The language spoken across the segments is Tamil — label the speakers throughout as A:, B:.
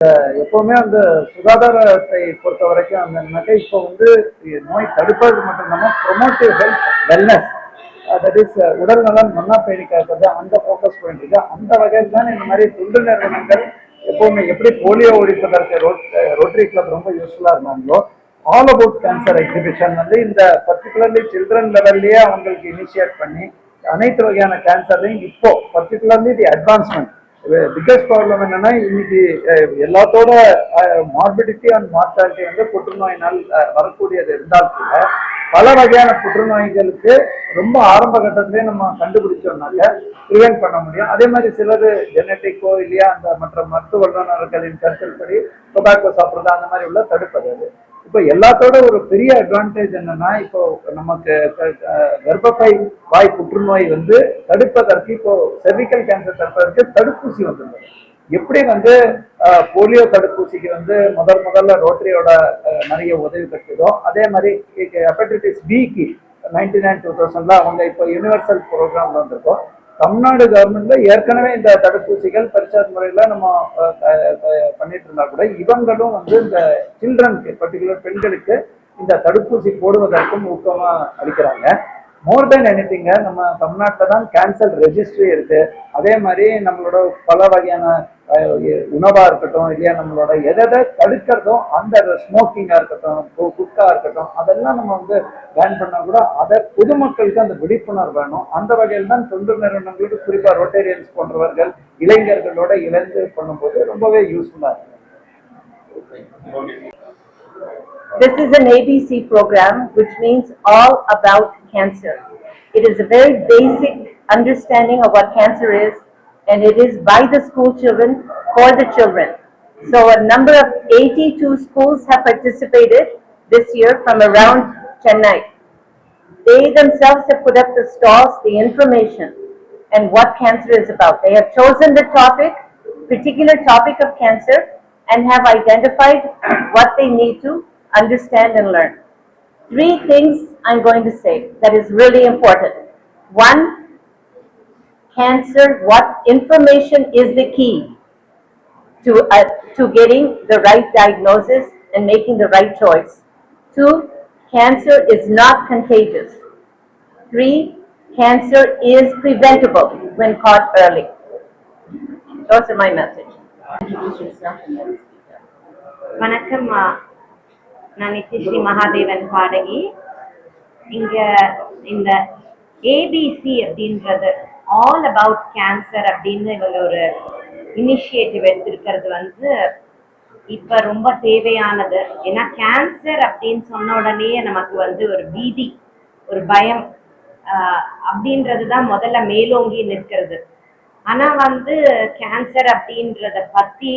A: எப்பவுமே அந்த சுகாதாரத்தை பொறுத்த வரைக்கும் அந்த இப்போ வந்து நோய் தடுப்பது மட்டும் இல்லாமல் ப்ரொமோட்டிவ் ஹெல்த் வெல்னஸ் தட் இஸ் உடல் நலம் மன்னா பேணி காக்கிறது அந்த ஃபோக்கஸ் பண்ணிட்டு அந்த வகையில் தான் இந்த மாதிரி தொண்டு நிறுவனங்கள் எப்பவுமே எப்படி போலியோ ஒழிப்பதற்கு ரோட்டரி கிளப் ரொம்ப யூஸ்ஃபுல்லாக இருந்தாங்களோ ஆல் அபவுட் கேன்சர் எக்ஸிபிஷன் வந்து இந்த பர்டிகுலர்லி சில்ட்ரன் லெவல்லையே அவங்களுக்கு இனிஷியேட் பண்ணி அனைத்து வகையான கேன்சர்லையும் இப்போ பர்டிகுலர்லி தி அட்வான்ஸ்மெண்ட் பிக்கஸ்ட் ப்ராப்ளம் என்னன்னா இன்னைக்கு எல்லாத்தோட மார்பிடிட்டி அண்ட் மார்டாலிட்டி வந்து புற்றுநோயினால் வரக்கூடியது இருந்தால் கூட பல வகையான புற்றுநோய்களுக்கு ரொம்ப ஆரம்ப கட்டத்திலே நம்ம கண்டுபிடிச்சோம்னாக்க ப்ரிவென்ட் பண்ண முடியும். அதே மாதிரி சிலர் ஜெனட்டிக்கோ இல்லையா அந்த மற்ற மருத்துவ வல்லுநர்களின் கருத்தில் படி டொபாக்கோ சாப்பிட்றது அந்த மாதிரி உள்ள தடுப்பது. அது இப்போ எல்லாத்தோட ஒரு பெரிய அட்வான்டேஜ் என்னன்னா இப்போ நமக்கு கர்ப்பப்பை வாய் புற்றுநோய் வந்து தடுப்பதற்கு இப்போ செர்விக்கல் கேன்சர் தடுப்பதற்கு தடுப்பூசி வந்துருந்தது. எப்படி வந்து போலியோ தடுப்பூசிக்கு வந்து முதல்ல ரோட்டரியோட நிறைய உதவி பெற்றதோ அதே மாதிரி ஹெப்படைட்டிஸ் பிக்கு 1999 அவங்க இப்போ யூனிவர்சல் ப்ரோக்ராம்ல வந்திருக்கோம். தமிழ்நாடு கவர்மெண்ட்ல ஏற்கனவே இந்த தடுப்பூசிகள் பரிசாத் முறையில நம்ம பண்ணிட்டு இருந்தா கூட இவங்களும் வந்து இந்த சில்ட்ரனுக்கு பர்டிகுலர் பெண்களுக்கு இந்த தடுப்பூசி போடுவதற்கும் ஊக்கமா அளிக்கிறாங்க. மோர் தென் எனிதிங்க நம்ம தமிழ்நாட்டில் தான் கேன்சர் ரெஜிஸ்ட்ரி இருக்கு. அதே மாதிரி நம்மளோட பல வகையான உணவா இருக்கட்டும் இல்லையா நம்மளோட எதை தடுக்கிறதும் அந்த ஸ்மோக்கிங்கா இருக்கட்டும் குட்கா இருக்கட்டும் அதெல்லாம் நம்ம வந்து பேன் பண்ணா கூட அதை பொதுமக்களுக்கு அந்த விழிப்புணர்வு வேணும். அந்த வகையில் தான் தொண்டு நிறுவனங்களுக்கு குறிப்பா ரோட்டேரியன்ஸ் போன்றவர்கள் இளைஞர்களோட இணைந்து பண்ணும்போது ரொம்பவே யூஸ்ஃபுல்லா இருக்கு.
B: This is an ABC program, which means all about cancer. It is a very basic understanding of what cancer is, and it is by the school children for the children. So a number of 82 schools have participated this year from around Chennai. They themselves have put up the stalls, the information, and what cancer is about. They have chosen the topic, particular topic of cancer, and have identified what they need to understand and learn. 3 things I'm going to say that is really important. 1, cancer, what information is the key to getting the right diagnosis and making the right choice. 2, cancer is not contagious. 3, cancer is preventable when caught early. Those are my message.
C: வணக்கம், நான் நித்யஸ்ரீ மகாதேவன் பாடகி. இங்க இந்த ஏபிசி அப்படின்றது ஆல் அபவுட் கேன்சர் அப்படின்னு இவங்க ஒரு இனிஷியேட்டிவ் எடுத்திருக்கிறது வந்து இப்ப ரொம்ப தேவையானது. ஏன்னா கேன்சர் அப்படின்னு சொன்ன உடனே நமக்கு வந்து ஒரு பீதி, ஒரு பயம் அப்படின்றதுதான் முதல்ல மேலோங்கி நிற்கிறது. ஆனா வந்து கேன்சர் அப்படின்றத பத்தி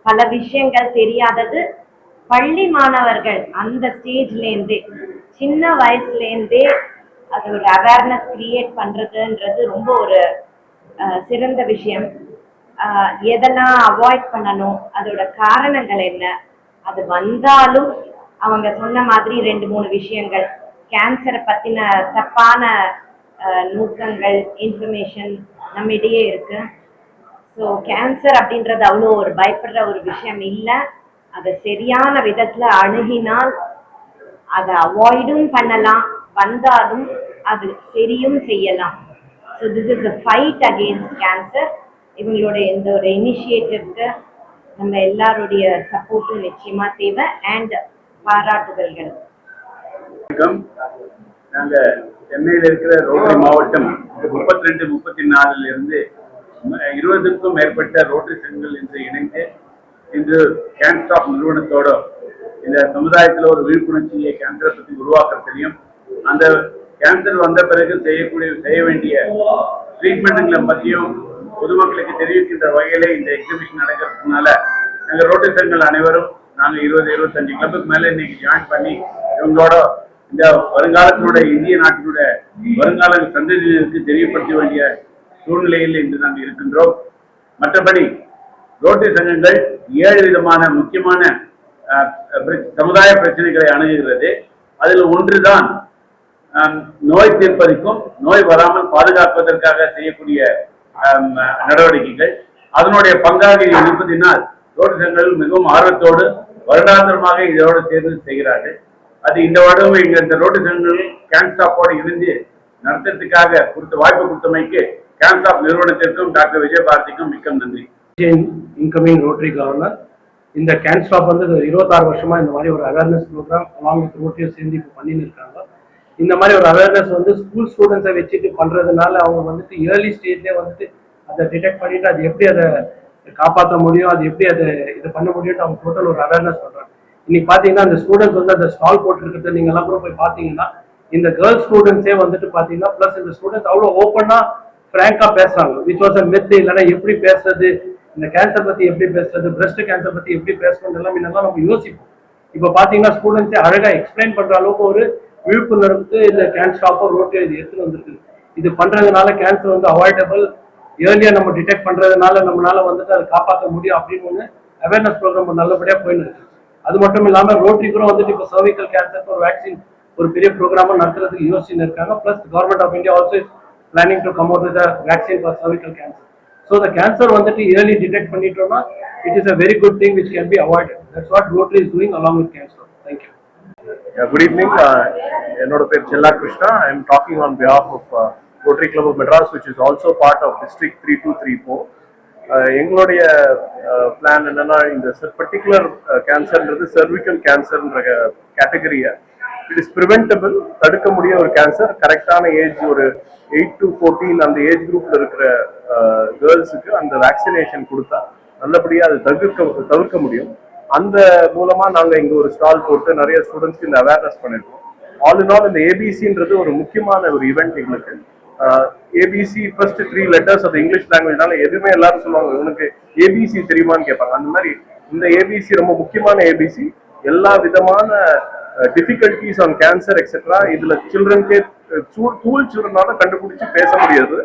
C: பல விஷயங்கள் தெரியாதது பள்ளி மாணவர்கள் அந்த ஸ்டேஜ்லேருந்தே சின்ன வயசுலேருந்தே அது ஒரு அவேர்னஸ் கிரியேட் பண்றதுன்றது ரொம்ப ஒரு சிறந்த விஷயம். எதெல்லாம் அவாய்ட் பண்ணணும், அதோட காரணங்கள் என்ன, அது வந்தாலும் அவங்க சொன்ன மாதிரி 2-3 விஷயங்கள் கேன்சரை பத்தின தப்பான நோக்கங்கள் இன்ஃபர்மேஷன் நம்மிடையே இருக்கு. ஸோ கேன்சர் அப்படின்றது அவ்வளோ ஒரு பயப்படுற ஒரு விஷயம் இல்லை. அதை சரியான விதத்துல அணுகினால் அதை அவாய்டும் பண்ணலாம், வந்தாலும் அது சரியும் செய்யலாம். So this is a fight against cancer. இவங்களுடைய இந்த ஒரு இனிஷியேட்டிவ்க்கு நம்ம எல்லாருடைய சப்போர்ட்டும் நிச்சயமா தேவை அண்ட் பாராட்டுதல்கள்.
D: நாங்க சென்னையில் இருக்கிற ரோட்டரி மாவட்டம் 32-34 இருந்து 20க்கும் மேற்பட்ட ரோட்டரி சங்கங்கள் இன்று இணைந்து இன்று கேன்ஸ்டாப் நிறுவனத்தோட இந்த சமுதாயத்தில் ஒரு விழிப்புணர்ச்சியை கேன்சரை பற்றி உருவாக்கத்தையும் அந்த கேன்சர் வந்த பிறகு செய்ய வேண்டிய ட்ரீட்மெண்ட்டுகளை பற்றியும் பொதுமக்களுக்கு தெரிவிக்கின்ற வகையிலே இந்த எக்ஸிபிஷன் நடக்கிறதுனால எங்கள் ரோட்டரி சங்கங்கள் அனைவரும் நாங்கள் 20-25 கிளப்புக்கு மேலே இன்னைக்கு ஜாயின் பண்ணி இவங்களோட இந்த வருங்காலத்தினுடைய இந்திய நாட்டினுடைய வருங்கால சந்ததியினருக்கு தெரியப்படுத்த வேண்டிய சூழ்நிலையில் இன்று நாங்கள் இருக்கின்றோம். மற்றபடி ரோட்டரி சங்கங்கள் 7 விதமான முக்கியமான சமுதாய பிரச்சனைகளை அணுகுகிறது. அதில் ஒன்றுதான் நோய் தீர்ப்பதற்கும் நோய் வராமல் பாதுகாப்பதற்காக செய்யக்கூடிய நடவடிக்கைகள். அதனுடைய பங்காக இருப்பதினால் ரோட்டரி சங்கங்கள் மிகவும் ஆர்வத்தோடு வருடாந்திரமாக இதோடு சேர்ந்து செய்கிறார்கள். அது இந்த வருடம் இங்க இந்த ரோட்டரி சங்கங்கள் கேன்ஸ்டாப்போடு இணைந்து நடத்துறதுக்காக வாய்ப்பு கொடுத்தமைக்கு கேன்ஸ்டாப் நிறுவனத்திற்கும் டாக்டர் விஜயபாரதிக்கும் மிக்க நன்றி.
E: இன்கமிங் ரோட்டரி கவர்னர் இந்த கேன்ஸ்டாப் வந்து 26 வருஷமா இந்த மாதிரி ஒரு அவேர்னஸ் ப்ரோக்ராம் அலாங் வித் ரோட்டரியை சேர்ந்து இப்போ பண்ணின்னு இருக்காங்க. இந்த மாதிரி ஒரு அவேர்னஸ் வந்து ஸ்கூல் ஸ்டூடெண்ட்ஸை வச்சுட்டு பண்றதுனால அவங்க வந்துட்டு ஏர்லி ஸ்டேஜ்லேயே வந்துட்டு அதை டிடெக்ட் பண்ணிட்டு அது எப்படி அதை காப்பாற்ற முடியும், அது எப்படி அதை இது பண்ண முடியும்னு அவங்க டோட்டல் ஒரு அவேர்னஸ் பண்றாங்க. இன்னைக்கு பாத்தீங்கன்னா அந்த ஸ்டூடெண்ட்ஸ் வந்து அந்த ஸ்டால் போட்டுருக்கிறது நீங்க எல்லாம் கூட போய் பாத்தீங்கன்னா இந்த கேர்ள்ஸ் ஸ்டூடெண்ட்ஸே வந்துட்டு பாத்தீங்கன்னா பிளஸ் இந்த ஸ்டூடெண்ட்ஸ் அவ்வளோ ஓப்பனா பிராங்கா பேசுறாங்க. விச் வாஸ் அ மெத், இல்லைன்னா எப்படி பேசுறது, இந்த கேன்சர் பத்தி எப்படி பேசுறது, பிரஸ்ட் கேன்சர் பத்தி எப்படி பேசணும் எல்லாம் முன்னெல்லாம் நம்ம யோசிப்போம். இப்ப பாத்தீங்கன்னா ஸ்டூடெண்ட்ஸே அழகா எக்ஸ்பிளைன் பண்ற அளவுக்கு ஒரு விழிப்புணர்வுக்கு இந்த கேன்ஸ்டாப்போ ரோட்டரி இது எடுத்துட்டு வந்திருக்கு. இது பண்றதுனால கேன்சர் வந்து அவாய்டபிள், ஏர்லியா நம்ம டிடெக்ட் பண்றதுனால நம்மளால வந்துட்டு அதை காப்பாற்ற முடியும் அப்படின்னு ஒன்று அவேர்னஸ் ப்ரோக்ராம் நல்லபடியா போயின்னு இருக்கு. அது மட்டும் இல்லாம ரோட்டரி கூட வந்துட்டு இப்போ சர்விக்கல் கேன்சருக்கு ஒரு வேக்சின் ஒரு பெரிய ப்ரோக்ராமா நடத்துறதுக்கு யோசிச்சுன்னு இருக்காங்க. Plus government of India also planning to come out with vaccine for cervical cancer. So the cancer வந்துட்டு ஏர்லி டிடெக்ட் பண்ணிட்டோம்னா it is a very good thing which can be avoided. That's what Rotary is doing along with cancer. Thank you.
F: Good evening. என்னோட பேர் செல்லா Krishna. I am talking on behalf of Rotary Club of Madras, which is also part of District 3234. எங்களுடைய பிளான் என்னன்னா இந்த பர்டிகுலர் கேன்சர்ன்றது சர்விக்கல் கேன்சர்ன்ற கேட்டகரியை இட் இஸ் ப்ரிவென்டபிள், தடுக்க முடிய ஒரு கேன்சர். கரெக்டான ஏஜ் ஒரு 8 to 14 அந்த ஏஜ் குரூப்ல இருக்கிற கேர்ள்ஸுக்கு அந்த வேக்சினேஷன் கொடுத்தா நல்லபடியாக அதை தவிர்க்க முடியும். அந்த மூலமா நாங்க இங்க ஒரு ஸ்டால் போட்டு நிறைய ஸ்டூடெண்ட்ஸ்க்கு இந்த அவேர்னஸ் பண்ணிருக்கோம். ஆல் இன் ஆல் இந்த ஏபிசின்றது ஒரு முக்கியமான ஒரு ஈவெண்ட் எங்களுக்கு. ஏபிசி ஃபர்ஸ்ட் 3 letters அது இங்கிலீஷ் லாங்குவேஜ்னால எதுவுமே எல்லாரும் சொல்லுவாங்க உனக்கு ஏபிசி தெரியுமான்னு கேட்பாங்க. அந்த மாதிரி இந்த ஏபிசி ரொம்ப முக்கியமான ஏபிசி. எல்லா விதமான டிஃபிகல்டிஸ் ஆன் கேன்சர் எக்ஸெட்ரா இதுல சில்ட்ரனுக்கே ஸ்கூல் சில்ட்ரனால கண்டுபிடிச்சு பேச முடியாது.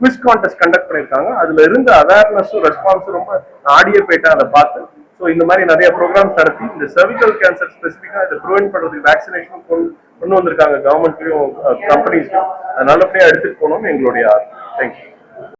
F: குவிஸ் கான்டெஸ்ட் கண்டக்ட் பண்ணியிருக்காங்க. அதுல இருந்த அவேர்னஸும் ரெஸ்பான்ஸும் ரொம்ப ஆடியே போயிட்டேன் அதை பார்த்து. ஸோ இந்த மாதிரி நிறைய ப்ரோக்ராம்ஸ் நடத்தி இந்த சர்விக்கல் கேன்சர் ஸ்பெசிஃபிக்காக இதை ப்ரிவென்ட் பண்ணுறதுக்கு வேக்சினேஷன் கொண்டு வந்திருக்காங்க கவர்மெண்ட்லையும் கம்பெனிஸ்லையும். நல்லபடியாக எடுத்துட்டு போகணும்னு எங்களுடைய தேங்க்யூ.